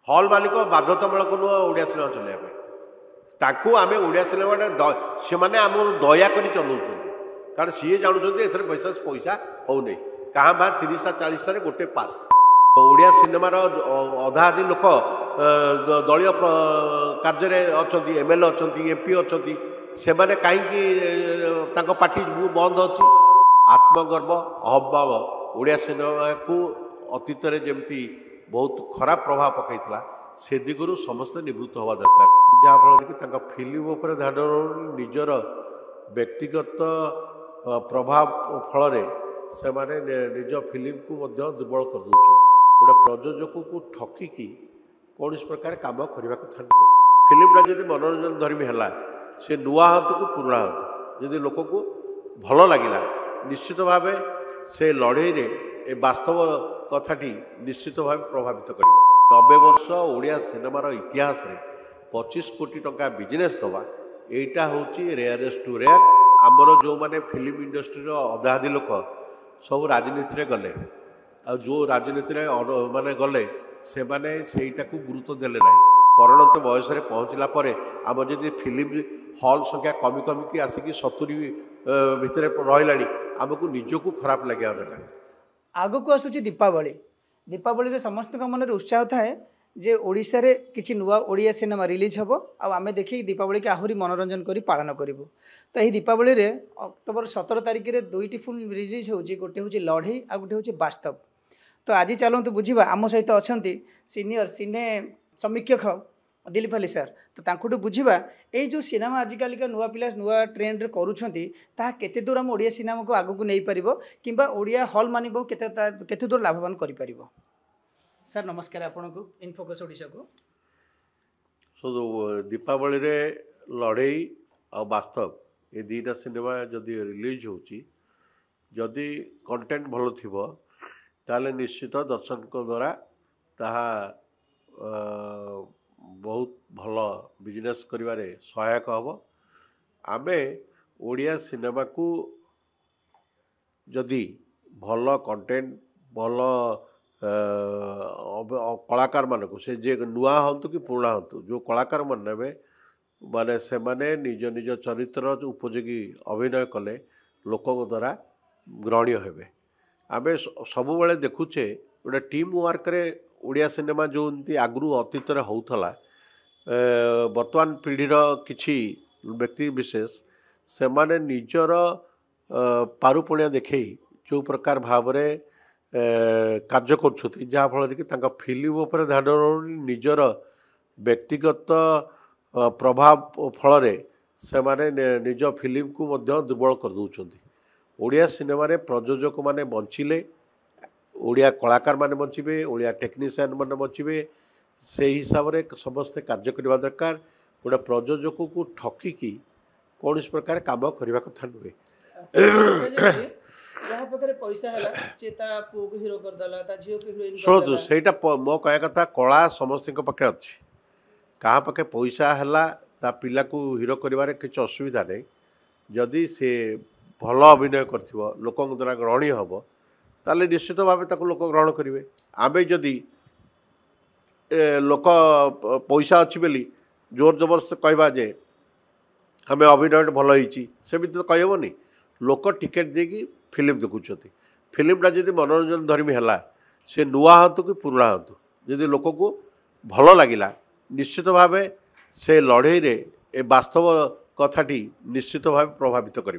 हल मालिक बाध्यतामूलक नुह ओडिया सिनेमा चलैया ताकू आम ओडिया सिनेमा से मैंने आम दया कर चलाऊँ कारण सी जानते एथर पैसा पैसा होने कहाँ बा 30टा 40टार गोटे पास ओडिया सिनेमार अधा अधि लोक दलीय कार्य अच्छा एमएलए अच्छा एमपी अच्छा से मैंने कहीं पार्टी बंद अच्छी आत्मगर्व अहभाव ओडिया सिनेमा को अतीत जमती बहुत खराब प्रभाव पकईला से दिगरू समस्ते निवृत्त हवा दरकार जहाँफल कि फिल्म उपर ध्यान निजर व्यक्तिगत प्रभाव फल से माने निज फिल्म को दुर्बल कर दौरान गोटे प्रयोजक को ठकिकी कौन प्रकार कम करने कथा नुहे फिल्मटा जब मनोरंजन धर्मी है सी नुआ हतु को पुराणा हतु जदि लोक को भल लगे निश्चित भाव से लड़े ए वास्तव कथाटी निश्चित भाव प्रभावित कर 90 वर्ष ओडिया सिनेमार इतिहास रे 25 कोटी टंका बिजनेस दवा एटा हूँ रेयरेस्ट टू रेयर आमर जो मैंने फिल्म इंडस्ट्री अधाधि लोक सब राजनीति गले आ जो राजनीति माने गले से माने सेटा को गुरुत्व देले ना परिणत बयस पहुँचला आम जब फिल्म हल संख्या कमी कमिकी आसिक 70 भितर रही आमको निजक खराब लगे दरकार आग को आसूँ दीपावली दीपावली समस्त मन उत्साह थाए जे ओडिशा रे किछि नुआ ओडिया सिनेमा रिलीज हम आम देखिए दीपावली के आहरी मनोरंजन करी पालन करूँ तो यही दीपावली रे अक्टोबर 17 तारिख में 2टी फिल्म रिलीज होची गोटे हूँ लड़ई आ गोटे हूँ वास्तव तो आज चलते बुझा आम सहित अच्छा सीनियर सिने समीक्षक दिलीप अली सर तो तांकुठु बुझा ये जो सिनेमा आजिकल का नुआ पिला नुआ ट्रेंड केते दूर आम ओडिया सिनेमा को आगू नहीं पार कि ओडिया हल मानिक केते दूर लाभवान कर सर नमस्कार आपन को इनफोकस ओडिशा को सो दीपावली रे लड़ई आ वास्तव ये दुईटा सिनेमा जदि रिलीज होची जदि कंटेंट भल थिबो ताले निश्चित दर्शक द्वारा ताहा बहुत भल बिजनेस करिवारे सहायक हम आमे ओडिया सिनेमा को जदि भल कंटेंट भल कलाकार मान को से जे नुआ हंतु कि पुराणा हंतु जो कलाकार मन ने माने से माने निज निज चरित्र उपयोगी अभिनय कले लोक द्वारा ग्रहणीय हेबे आमे सब बेले देखुचे गोटे टीम वर्क रे ओडिया सिनेमा जो आगु अतीत होता वर्तमान पीढ़ीर किछि व्यक्ति विशेष से माने निजर पारुपणिया देखई जो प्रकार भाव रे कार्य कर जहाँफल कि फिल्म उपर ध्यान निजर व्यक्तिगत प्रभाव फल से माने निज फिल्म को दुर्बल कर दौरान ओडिया सिनेमा रे प्रयोजक माने बंचिले ओडिया कलाकार माने बंचिबे ओडिया टेक्नीशियन माने बंचिबे से हिसाब से समस्ते कार्य करने दरकार गोटे प्रयोजक को ठकिकी कौन प्रकार कम करने कथा नुहे शुणु से मो कह कथा कला समस्त पाखे अच्छी क्या पाखे पैसा है ता पिला को हीरो कर किसी असुविधा नहीं जदि से भल अभिनय कर लोक द्वारा ग्रहणीय हम ताले निश्चित भाव लोक ग्रहण करेंगे आम जदि लोक पैसा अच्छी बोली जोर जबरदस्त कहवा जे आम अभिनय भल होमी तो कहबनी लोक टिकेट देकी फिल्म देखुं फिल्मटा जब मनोरंजन धर्मी है सी नुआ हतु कि पुराणा हतु जदि लोक को भल लगे निश्चित भाव से लड़ई रे ए वास्तव कथाटी निश्चित भाव प्रभावित कर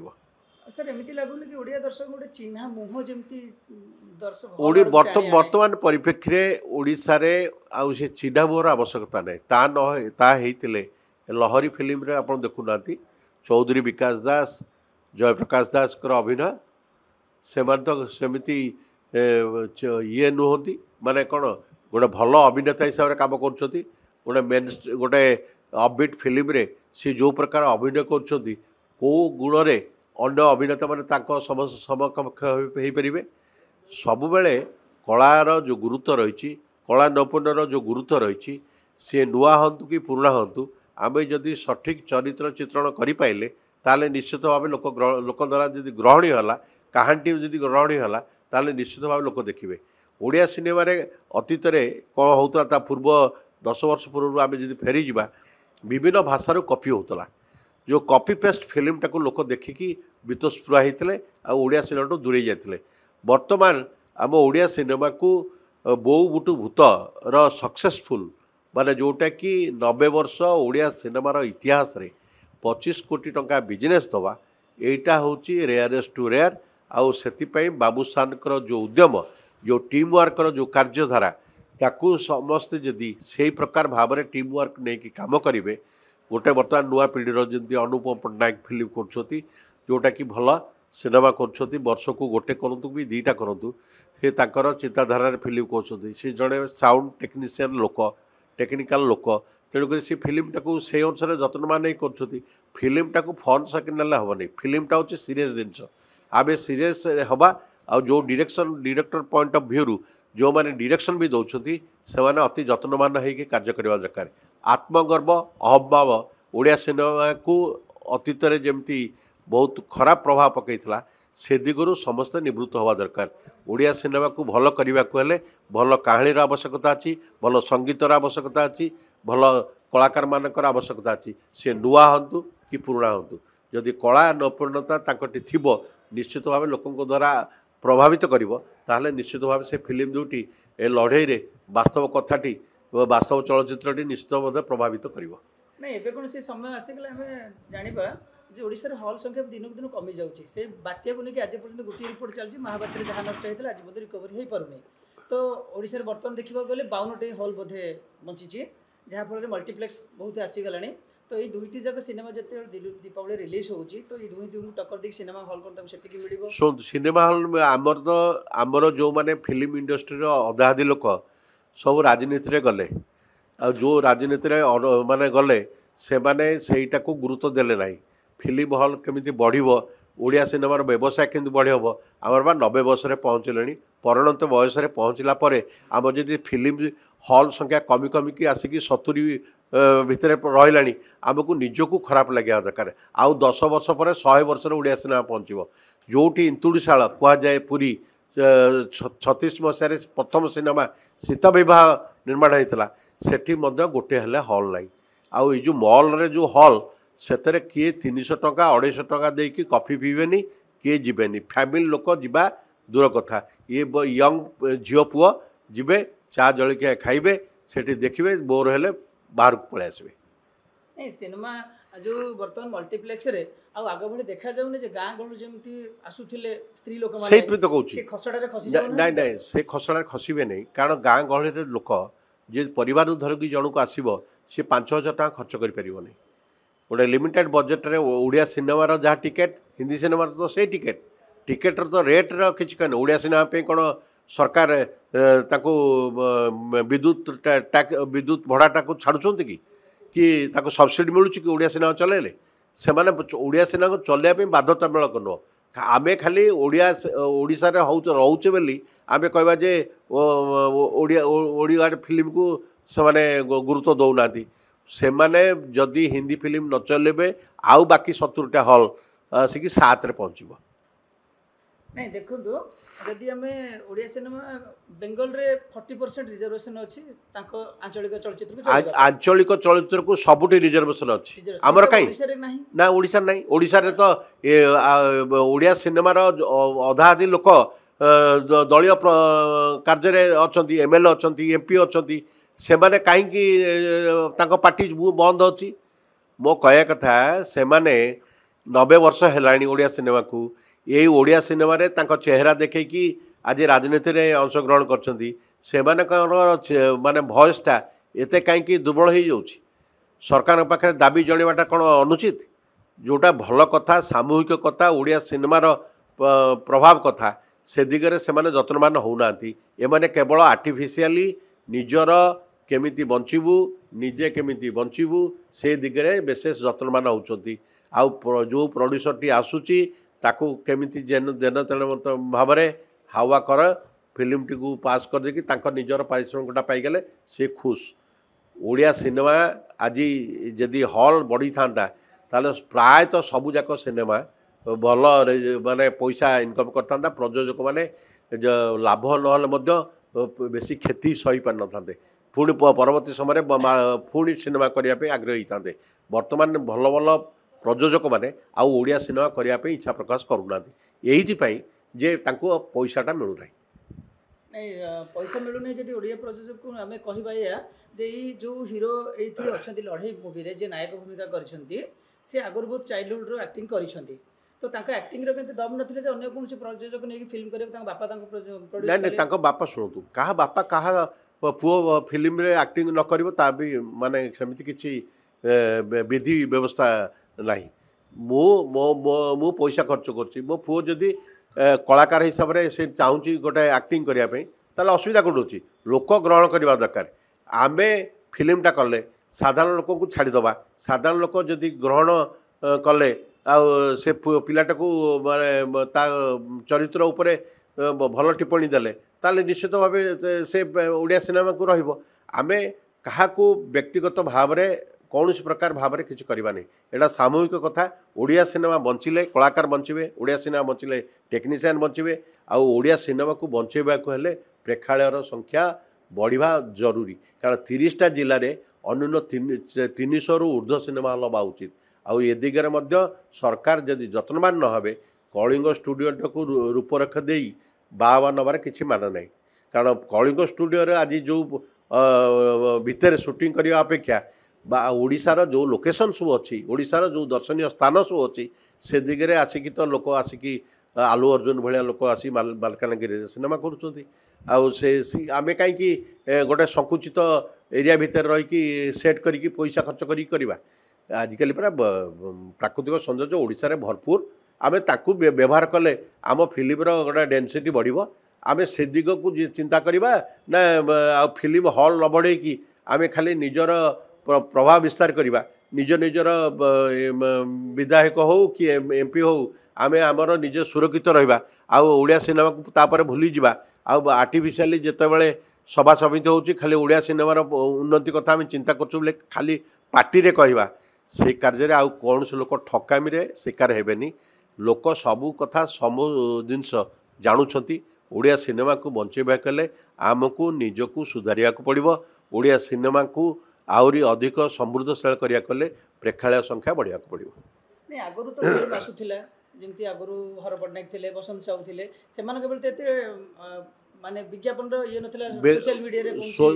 सर एमती लगुनि कि ओडिया दर्शक गोटे चिन्हा मुह जमती दर्शक वर्तमान परिप्रेक्षी ओडिशा रे आउ से चिन्हा मुहर आवश्यकता नहीं ता हेतिले लहरी फिल्म रे आपण देखुना चौधरी विकास दास जयप्रकाश दास अभिनय से तो सेमती ये नुहति माने कौन गोटे भल अभिनेता हिसाब से कम कर गोटे मेन गोटे अपबिट फिल्म रे सी जो प्रकार अभिनय कर गुण रे अन्य अभिनेता मैंने समकक्ष हो पारे सबुबले कलार जो गुरुत्व रही कला नैपुण्यर जो गुरुत्व रही सी नुआ हंतु कि पुराणा हंतु आम जदि सठिक चरित्र चित्रण करें ताले निश्चित भाव लोक द्वारा जदि ग्रहणीय है कहानी जदि ग्रहणीय है ताले निश्चित भाव लोक देखिए ओडिया सिनेमा रे अतीत कौन होता पूर्व 10 वर्ष पूर्व आम जी फेरी जा विभिन्न भाषार कॉपी होता जो कॉपी पेस्ट फिल्म टाक लोक देखिकी बीतस्पृहा होते आड़िया सिनेमा दूरे जाते बर्तमान आम ओडिया सिनेमा को बो बुटु भूत र सक्सेसफुल माने जोटा कि 90 वर्ष ओडिया सिनेमार इतिहास रे 25 कोटी टंका बिजनेस दवा एटा होची रेयरेस्ट टू रेयर आउ सेतिपई बाबूसान जो उद्यम जो टीम वर्कर जो कार्यधारा ताकू समस्त जदि से प्रकार भाव में टीम वर्क नहीं कि काम करेंगे गोटे बर्तमान नुआ पीढ़ीर जमी अनुपम पट्टनायक फिल्म कर जोटा कि भल सिनेमा कर वर्ष को गोटे करूँ भी दीटा करूँ से ताकर चिंताधारा फिल्म कर जड़े साउंड टेक्नीशियन लोक टेक्निकाल लोक तेणुक से फिल्म टाक से अनुसार जत्नमान नहीं कर फिल्म टाक फन सेकेंड ना हेनी फिल्मटा हूँ सीरीयस जिनस आम सीरीयस हवा आ जो डायरेक्टर पॉइंट ऑफ व्यू जो मैंने डायरेक्शन भी दौरान से अति जत्नमान होकर कार्य करने दरकार आत्मगर्व अहमभाव ओडिया सिनेमा को अतीत में जमती बहुत खराब प्रभाव पकईला से दिगरू समस्ते निवृत्त हवा दरकार ओडिया सिनेमा को भल करने को हेले भल कहानीर आवश्यकता अच्छी भल संगीतर आवश्यकता अच्छी भल कलाकार मानकर आवश्यकता अच्छी सी नुआ हूँ कि पुराणा हूँ जदि कला नपूर्णता थी निश्चित भाव लोकों द्वारा प्रभावित कर निश्चित भाव से फिल्म दुटी ए लड़ई रे वास्तव कथाटी वास्तव चलचित्रटी निश्चित भाव प्रभावित कर नहीं एबे कौन से समय आसीगला हमें जानिबा जे ओडिसा रे हॉल संख्या दिन को दिन कमी जाउची से बात्या को लेके आज पर्यंत गोटी रिपोर्ट चलची महाबात्या जहाँ नष्ट होता आज बोधे रिकवरी हो पारुनी तो ओडिसा रे वर्तमान देखा गले 52टी हॉल बोधे बंची जहाँ फल मल्टीप्लेक्स बहुत आसीगलानी तो ये दुईटी जाक सिनेमा जिते दीपावली रिलीज होची तो ये दुई टक्कर दी सिनेमा हॉल को सेतिकी मिलिबो सुन सिनेमा हॉल आमर तो आमर जो माने फिल्म इंडस्ट्री रो अधाधी लोक सब राजनीति रे गले आ जो राजनीति रे माने गले से माने सेटा को गुरुत्व देले नाही फिल्म हॉल केमिति बढ़िबो ओडिया सिनेमार व्यवसाय केमिति बढ़िबो आमर बा 90 वर्ष रे पहुँचलेनी परिणत बयस रे पहुँचला परे आम जदि फिल्म हॉल संख्या कमी कमी की आसिकी 70 भितर रही आमको निजको खराब लगे दरकार आउ 10 वर्ष पर 100 वर्ष ओडिया सिनेमा पहुँचो जोटी इंतुड़ीशाल कहुए पुरी 36 मसीह प्रथम सिनेमा सीता विवाह निर्माण होता सेठी गोटे हेले हॉल ना आउ ये जो मॉल रे जो हॉल से किए 300 टंका 250 टंका देकी कॉफी पीबेनी किए जीवेनी फैमिली लोक जीवा दूर कथा ये यंग झील पुआ जीवे चा जलिया खाइबे सेठी देखिए बोर हेले बाहर को पलि आसबे नहीं सिनेमा जो बर्तमान मल्टीप्लेक्स रे आउ आग भली देखा जाउने जे गाँ गलु जेमती आसुथिले स्त्री लोक माने सेही तो कहूँ से खसड़ारे खसी नहीं नहीं से खसड़ा खसबे नहीं कारण गाँ गहली लोक जे परिवार धरिकी जनक आसब सी 5000 टका खर्च कर गोटे लिमिटेड बजेट रे ओडिया सिनेमार जहाँ टिकेट हिंदी सिनेमार तो से टिकेटर तो रेट किसी कहने ओडिया सिनेमा पे कौन सरकार विद्युत भड़ाटा को छाड़ुंट कि सब्सिडी मिलूँ कि ओडिया सिनेमा चलेले से ओडिया सिनेमा को चलने बाध्यतामूलक नुह आमे खाली ओडिशा रे रोचे बोली आमे कहबा जे ओडिया फिल्म को से गुरुत्व दौना से माने जदि हिंदी फिल्म न चलेबे आउ बाकी 70टा हॉल आसिक 7 रे पहुँचब नहीं देखो जदि आम ओडिया सिनेमा बेंगल रे 40% रिजर्वेशन अच्छी आंचलिक चलचित्र आंचलिक चलचित्र को सबुठी रिजर्वेशन अच्छी आमर कहीं ना ओडिशा नहीं ओडिशा रे तो ओडिया सिनेमार अधा अधि लोक दलीय कार्य अच्छा एमएलए अच्छा एमपी अच्छा से माने कहीं पार्टी बंद अच्छी मो कह कथा से माने 90 वर्ष है ओडिया सिनेमा को यही ओडिया सिनेमा रे तांको चेहरा देखे कि आज राजनीति रे अंशग्रहण कर माने भयसटा एते कहीं दुर्बल हो जाउछि सरकार पाखे दाबी जणावाटा कौन अनुचित जोटा भल कथा सामूहिक कथा ओडिया सिनेमार प्रभाव कथा से दिगरे से माने जत्नवान होना एमाने केवल आर्टिफिशियली निजर केमिति बंचबू निजे केमिति बंचबू से दिगरे विशेष जत्नवान होउछंती आउ जो प्रोड्यूसर टी आसुची ताकू केमिति देन तेन भाव हावा कर फिल्म टी को पास कर देकी तांको निजर पारिश्रमिकटा पाईगले से खुश ओडिया सिनेमा आज जदि हॉल बढ़ी था ताले प्रायतः सबुजाक सिनेमा भल माने पैसा इनकम करता प्रयोजक माने लाभ ना बेसी क्षति सही पार न पुणी परवर्ती समय पुणी सिनेमा करने आग्रही था बर्तमान भल भल प्रयोजक मैंने आउ ओडिया सिनेमा करने इच्छा प्रकाश करूना यही जे तांको पैसाटा मिलूना नहीं पैसा मिलूनी जब ओडिया प्रयोजक को आम कह जे जो हीरो ये अच्छा लड़े मुवी जे नायक भूमिका कर आगुरी बहुत चाइल्डहुड एक्टिंग कर तो एक्टिंग दम ना अन्य कौन प्रयोजक नहीं फिल्म कर बापा नहीं बापा शुणु क्या बापा क्या पुओ फिल्म रे एक्टिंग न कर भी माने सेमती किसी विधि व्यवस्था नहीं मो पैसा खर्च कर मो पुओ जदि कलाकार हिसाब से चाहूँगी गोटे एक्टिंग करने असुविधा कौन हो लोक ग्रहण करवा दरकार आम फिल्मटा कले साधारण लोक को छाड़ीदबा साधारण लोक जदि ग्रहण कले से पिलाटा को माने चरित्र उपरे भल टिप्पणी देले ताले निश्चित भाव से ओडिया सिनेमा को रहिबो आमे कहा व्यक्तिगत भाव में कौन प्रकार भाव में किसी करवा नहीं एटा सामूहिक कथा ओडिया सिनेमा बंचिले कलाकार बंचे ओडिया सिनेमा बंचिले टेक्नीशियन बंचे आडिया सिनेमा को बंचेबा को हेले प्रेक्षालयर संख्या बढ़िया जरूरी कारण 30टा जिले में अन्यून 300 रु ऊर्ध्व सिनेमा हल हवा उचित आउ ए दिगरे मध्य सरकार जदि जत्नवान न हे कलिंग स्टूडियो को रूपरेख दे बाबा नबार किसी मान ना कारण कलिंग स्टूडियो आज जो भितर शूटिंग करने अपेक्षा बा ओडिशार जो लोकेशन सब अच्छी ओडिशार जो दर्शनीय स्थान सब अच्छी से दिगरे आसिकी तो लोक आसिकी आलू अर्जुन भाया लोक आसी मालकानगिरी सिनेमा करुँच आम कहीं गोटे संकुचित एरिया भितर रही सेट करी पैसा खर्च करवा आजिकल पूरा प्राकृतिक सौंदर्य ओडिशा रे भरपूर आम ताकू व्यवहार कले आम फिल्म गोटे डेनसीटी बढ़ आम से दिग को चिंता करवा ना फिल्म हॉल न बढ़े कि आम खाली निजर प्रभाव विस्तार करवा निज निजर विधायक हो कि एमपी हो आम आमर निज सुरक्षित रहा आड़िया सिनेमा को तापर भूली जा आर्टिफिशियली जितेबाला सभा समिति हो खाली ओडिया सिनेमार उन्नति कथा आम चिंता कर खाली पार्टी रे कहवा से कार्य आउ कौन से लोक ठकामी रे शिकार हेबेनी लोक सबू कथा सबू जिनस जानुछंती ओडिया सिनेमा को बंचेबा कले आमको निजको सुधारिया को पड़िबो ओडिया सिनेमा को आउरी अधिक समृद्धशाली करिया कले प्रेक्षालय संख्या बढ़िया को पड़िबो नहीं आगरु तो फिल्म आसुथिला जेमती आगरु हर पटनायक थिले बसंत साहू थिले सेमान केवल तेते माने विज्ञापन रो ये नथिला सोशल मीडिया रे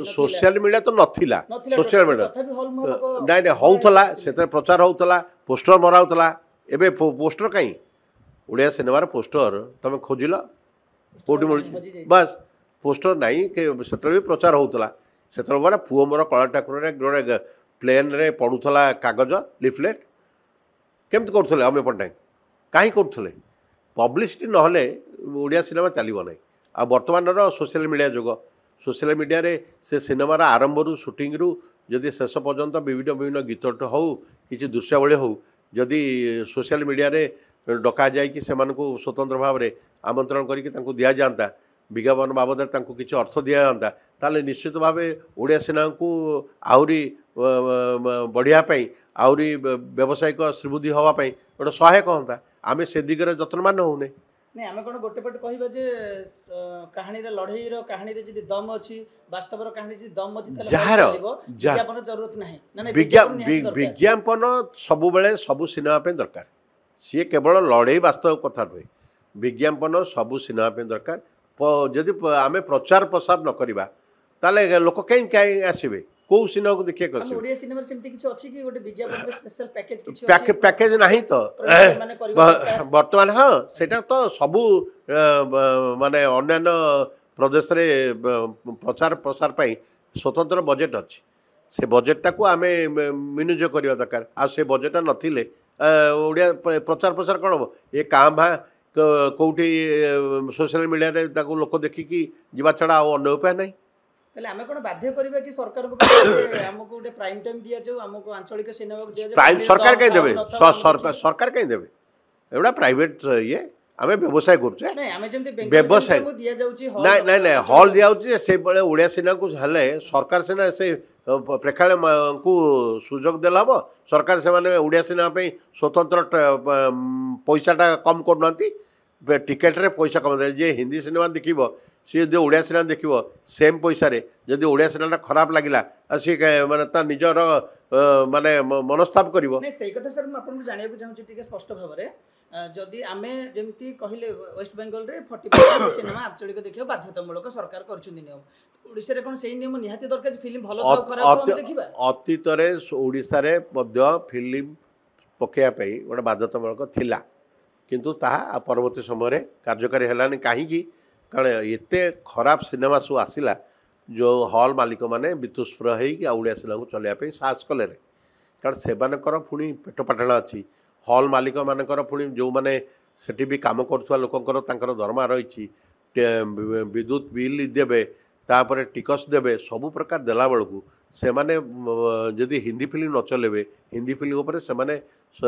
सोशल मीडिया तो नथिला सोशल मीडिया तथापि हॉल महको नहीं नहीं होउतला सेते प्रचार होउतला पोस्टर मरा होउतला एबे पोस्टर काई ओडिया सिनेमा रे पोस्टर तमे खोजिला कोटी मिलुची बस पोस्टर नहीं के सेते भी प्रचार होउतला सेते माने पुओ मोर कला ठाकुर रे गोटे प्लेन रे पडुतला कागज लिफलेट केमत करथले अमे पटनायक काई करथले पब्लिसिटी नहले ओडिया सिनेमा चलिबो नहीं आ वर्तमान सोशल मीडिया जुग सोशल मीडिया रे से सिनेमार आरंभ रु शूटिंग रु जदि शेष पर्यंत विभिन्न विभिन्न गीत हो कि दृश्यावली हो जदि सोशल मीडिया रे डका जाए कि स्वतंत्र भाव में आमंत्रण करके दि जाता विज्ञापन बाबद किसी अर्थ दि जाता ताले निश्चित भाव ओडिया सिनेमा को आहरी बढ़ियापी आहरी व्यावसायिक श्रीबुद्धि हाँपाई गोटे सहायक हाँ आम से दिगरे जत्नवान होने नहीं आम कौन गोटे पटे कहबा जे कहानी रे लड़ई रो कहानी रे जदी दम अछि वास्तव रो कहानी जदी दम अछि ताले विज्ञापन जरूरत नाही ना विज्ञापन सबु बेले सबु सिनेमा पे दरकार सी केवल लड़ई वास्तव कथा नुहे विज्ञापन सबु सिनेमा पे दरकार जदि आम प्रचार प्रसार न करवा ताले लोक कहीं कहीं आसबे कौ सिनेमा को देखिए ओडिया सिनेमा सेमती किछ अछि कि गोटे विज्ञापन पे स्पेशल पैकेज किछ पैकेज नहीं तो वर्तमान हाँ सेटा तो सबू माने अन्य प्रदेश रे प्रचार प्रसार पाई स्वतंत्र बजेट अच्छी से बजेटा को आम विनियोग करवा दरकार आ से बजेटा नथिले ओडिया प्रचार प्रसार कौन हम ये काम भा कौटी सोशल मीडिया रे ताको लोक देखिकी जीवा छड़ा अन्य उपाय नहीं ताले आमे कोन बाध्य करबा कि सरकार को हमको गोटे प्राइम टाइम दिया जो हमको आंचलिक सिनेमा को दिया जो प्राइम सरकार कहीं देबे सरकार कहीं देबे एवडा प्राइवेट ये आमे व्यवसाय करछे नहीं आमे जेमते व्यवसाय को दिया जाउची हॉल नहीं नहीं हॉल दिया जाउची से बळे ओडिया सिनेमा को हले सरकार सेना से प्रेक्षालय को सुजोग देला हो सरकार से माने ओडिया सिनेमा पे स्वतंत्र पैसाटा कम करनांती टिकेट रे पैसा कम दे जे हिंदी सिनेमा देखिबो सी जो ओडिया सिनेमा देखिए सेम पैसा जदि ओडिया सिनेमा खराब लगिला सी माने ता निजर माने मनस्ताप करिवो नहीं सही कथा सर मैं आपको जानिया को चाहूँ टिके स्पष्ट भाव में जदि आमे जेमती कहले वेस्ट बेंगल रे 40% सिनेमा आंचलिक देखियो बाध्यतामूलक सरकार करछुन नियम ओडिसा रे कोन सेही नियम निहाती दरकार फिल्म भलो तो खराब हम देखिबा अतीत रे ओडिसा रे मध्य फिल्म पकेया पई गोटे बाध्यतामूलक थिला किंतु ताहा परवर्ती समय रे कार्यकारी हेलानी काहीकि कारण एते खराब सिनेमा सब आसिला जो हॉल मालिक माने वितुस्पर होई ओडिया सिनेमा को चलैया पे साहस कले कारण सेमानकर पुणी पेट पाटणा अच्छी हॉल मालिक मानकर पुणी जो मैंने सेठी भी काम करुवा लोकंकर तांकर दरमा रही विद्युत बिल देवे तापर टिकस देवे सबु प्रकार देला बेलू से माने जदि हिंदी फिल्म न चलेबे हिंदी फिल्म उपर से माने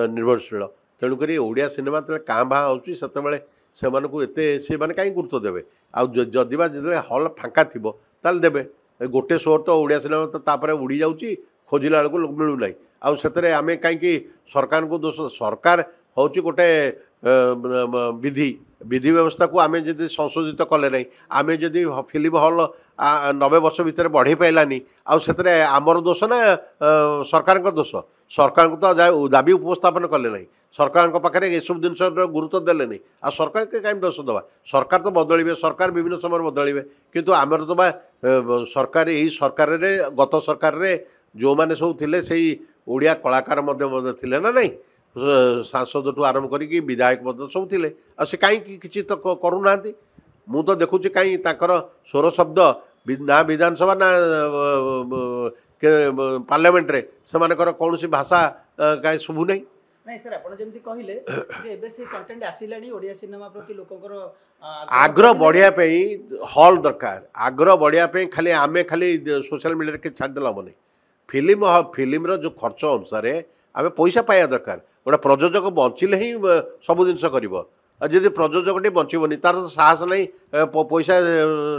निर्भरशील तेणुक ओडिया सिनेमा जो काँ बाँ होती से मैंने कहीं गुरुत्व देवे आदिबा जो हॉल फाँका थी ताल देवे गोटे शो तो ओडिया सिनेमा तो तापर उड़ी जाऊँगी खोजिला बेलू मिलूना आउ से आम कहीं सरकार को दोष सरकार हूँ गोटे विधि विधि व्यवस्था को आम जब संशोधित कले ना आम जदि फिल्म हॉल 90 वर्ष भितर बढ़े पाइलानी आउे आमर दोष ना सरकार दोष सरकार को तो दाबी उपस्थापन कले ना सरकार पाखे ये सब जिन गुरुत्व देले नहीं आ सरकार के कहीं दोष दवा सरकार तो बदलिए सरकार विभिन्न समय बदलिए किंतु आमर तो सरकार यही सरकार गत सरकार जो मैंने सब थे से ओडिया कलाकार थे ना नहीं सांसद ठू आरंभ करी विधायक सब थे से कहीं किसी तो करूना मु तो देखुची कहीं स्वर शब्द ना विधानसभा ना पार्लियामेंट रे से कौन सी भाषा कहीं शुभु नहीं नहीं सर आपण जेमती कहिले जे एबे से कंटेंट आसिलानी ओडिया सिनेमा प्रति लोकंकर आग्रह बढ़िया पे हॉल दरकार आग्रह बढ़िया पे खाली आमे खाली सोशल मीडिया के छाड़ देला मने फिल्म जो खर्च अनुसार आम पैसा पाया दरकार गोटे प्रयोजक बंचिले ही सब जिन कर जदि प्रयोजक बचबनी तार तो साहस नहीं पैसा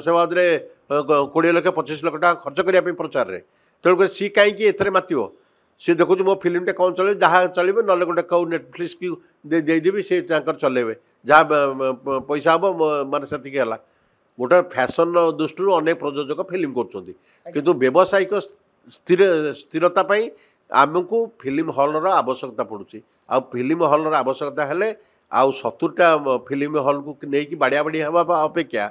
से बाद 20 लाख 25 लाख टका खर्च करने प्रचार में तेणुक सी कहीं एथरे मातिब सी देखो मो फिल्मटे कौन चले जहाँ चलेबे ना गोटे कौ नेटफ्लिक्स की देदेवी से चलेबे जहाँ पैसा हम मानने से गोटे फैशन दृष्टि अनेक प्रयोजक फिल्म कर व्यावसायिक स्थिरता आमको फिल्म हॉल आवश्यकता पड़ुची आ फिल्म हॉल आवश्यकता हेले आउ 70टा फिल्म हॉल को लेकिन बाड़िया बाड़ी हवा अपेक्षा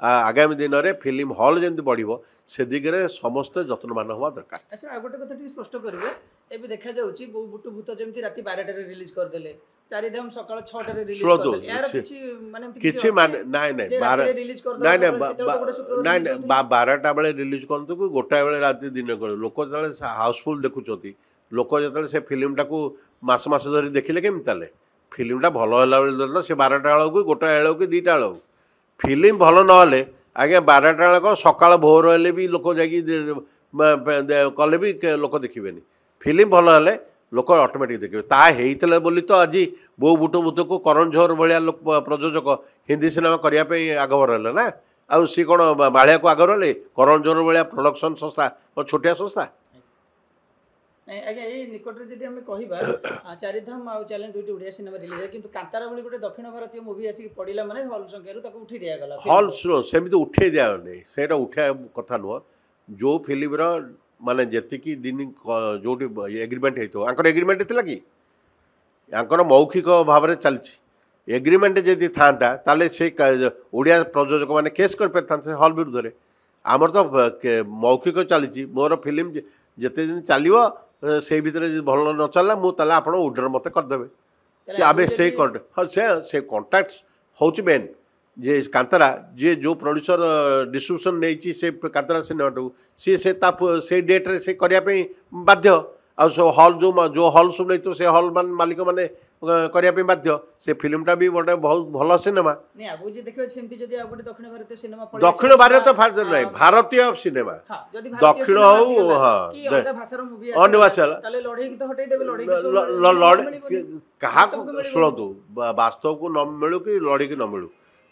आगामी दिन में फिल्म हॉल जमी बढ़ से दिगरे समस्ते जत्नवान हवा दरकार। अच्छा आ गोटे कथा स्पष्ट करेंगे एबे देखा जाउची बहु बुटु भूत जमती राति 12 रे रिलीज कर देले चारिधाम सकाळ 6 रे रिलीज कर देले यार किछि माने नाइ 12 रिलीज कर देले नाइ 12टा बेले रिलीज करंतु को गोटा बेले राति दिन कर लोक जले हाउसफुल देखुचोती लोक जतले से फिल्मटा को मास मास धरि देखिले केम ताले फिल्मटा भलो होला बेले से 12टा बेला को गोटा बेला को 2टा बेला फिल्म भल ना आज्ञा 12टा बेला सकाळ भोर हेले भी लोक जाकि कले भी लोक देखिबेनी फिल्म भल हेले लोक ऑटोमेटिक देखिए ताते बोली तो आज बो बुट भूत को करण जोहर भाया लोक प्रयोजक हिंदी सिनेमा करने आगभर है ना आउ सी कौन बाड़िया को आगर रहे करण जोहर भाया प्रोडक्शन संस्था छोटिया संस्था आज्ञा ये निकट में जब आम कह चारिधाम आउ चैलेंज दुईटी ओडिया सिनेमा रिलीज है किंतु कांतारा भली गोटे दक्षिण भारतीय मूवी आसिक पड़िला माने हॉल संख्या उठी दिगला हॉल सेमती उठे दिया से उठा कथा नुह जो फिल्म माने जी दिन जो एग्रीमेंट होकर एग्रीमेंट थी कि आंकर मौखिक भाव में चलती एग्रीमेंट जदि था ताले से ओडिया प्रयोजक मैंने केस कर हॉल विरुद्ध में आमर तो मौखिक चली मोर फिल्म जिते दिन चलो से भितर भल न चलला मुझे आप ऑर्डर मत करदे आम से हाँ से कंटाक्ट हूँ मेन जे कांतारा जे जो प्रोड्यूसर डिस्ट्रीब्यूशन नहीं से कांतारा सिनेमा सी से डेट्रे से करने बाध्य आ हॉल जो हॉल सब नहीं तो से हॉल मालिक मैंने करने बाध्य से फिल्मटा भी गोटे बहुत भल सिनेमा दक्षिण भारत भारत नहीं भारतीय सिनेमा दक्षिण हो हाँ अन्य भाषा क्या शुणु वास्तव को न मिलू कि लड़ी की न मिलू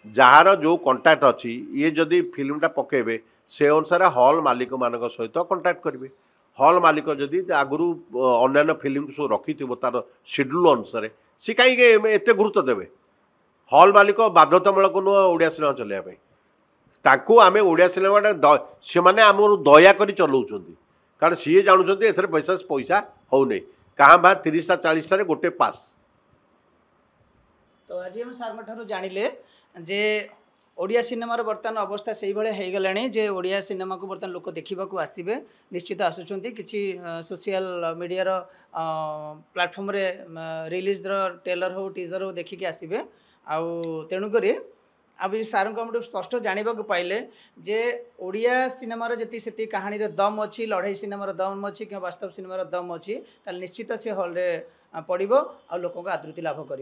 जार जो कंटाक्ट अच्छी ये जदि फिल्मटा पकेबे से अनुसार हॉल मालिक मान सहित कंटाक्ट करेंगे हॉल मालिक जदि आगु अन्य फिल्म सब रखि तार शेड्यूल अनुसार सी कहीं एत गुरुत्व देवे हॉल मालिक बाध्यतामूलक नुह ओडिया सिनेमा चलैया ताकू आमे ओडिया सिनेमा से माने आमर दया करी चलाउछंती कारण सी जानुछंती एथरे पैसा पैसा हो नहीं कहाँ बा 30टा 40टा गोटे पास। तो आज हम सार जानिले जे ओडिया सिनेमार बर्तमान अवस्था से भाई हो गलानी जे ओडिया सिनेमा को बर्तमान लोक देखा आसबे निश्चित आसुँच कि सोशल मीडिया प्लेटफॉर्म रे रिलीज ट्रेलर हो टीजर हो देखिक आसबे तेणुक अब सार को स्पष्ट जानवा पाइले जे ओडिया सिनेमार जी से कहानी दम अच्छी लड़ाई सिनेमार दम अच्छी कि वास्तव सिनेमार दम अच्छी निश्चित से हॉल रे पड़ो आ लोक आदृति लाभ कर।